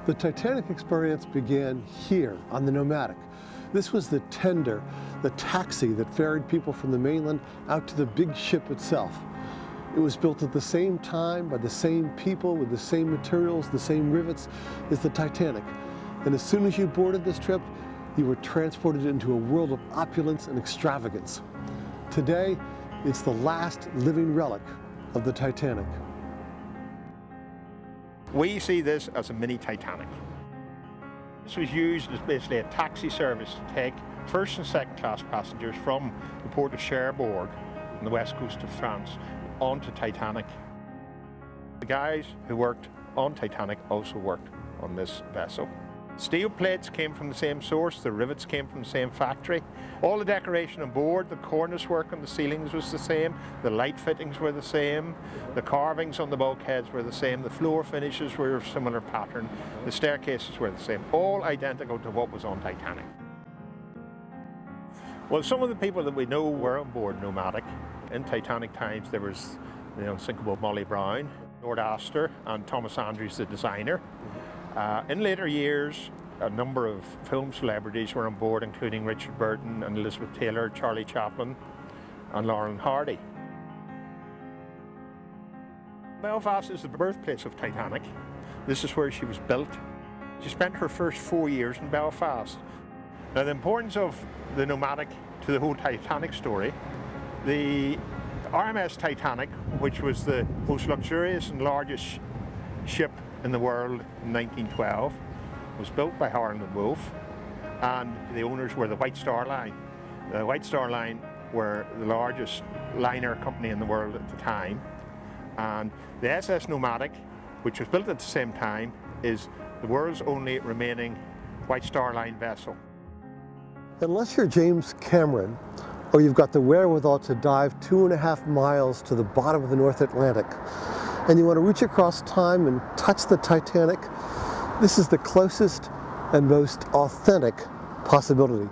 The Titanic experience began here on the Nomadic. This was the tender, the taxi that ferried people from the mainland out to the big ship itself. It was built at the same time by the same people with the same materials, the same rivets as the Titanic. And as soon as you boarded this trip, you were transported into a world of opulence and extravagance. Today, it's the last living relic of the Titanic. We see this as a mini Titanic. This was used as basically a taxi service to take first and second class passengers from the port of Cherbourg on the west coast of France onto Titanic. The guys who worked on Titanic also worked on this vessel. Steel plates came from the same source, the rivets came from the same factory. All the decoration on board, the cornice work on the ceilings was the same, the light fittings were the same, the carvings on the bulkheads were the same, the floor finishes were of similar pattern, the staircases were the same, all identical to what was on Titanic. Well, some of the people that we know were on board Nomadic. In Titanic times there was the Unsinkable Molly Brown, John Astor and Thomas Andrews, the designer. In later years, a number of film celebrities were on board, including Richard Burton and Elizabeth Taylor, Charlie Chaplin and Laurel Hardy. Belfast is the birthplace of Titanic. This is where she was built. She spent her first 4 years in Belfast. Now, the importance of the Nomadic to the whole Titanic story, the RMS Titanic, which was the most luxurious and largest ship in the world in 1912, was built by Harland Wolff, and the owners were the White Star Line. The White Star Line were the largest liner company in the world at the time, and the SS Nomadic, which was built at the same time, is the world's only remaining White Star Line vessel. Unless you're James Cameron, or you've got the wherewithal to dive 2.5 miles to the bottom of the North Atlantic, and you want to reach across time and touch the Titanic, this is the closest and most authentic possibility.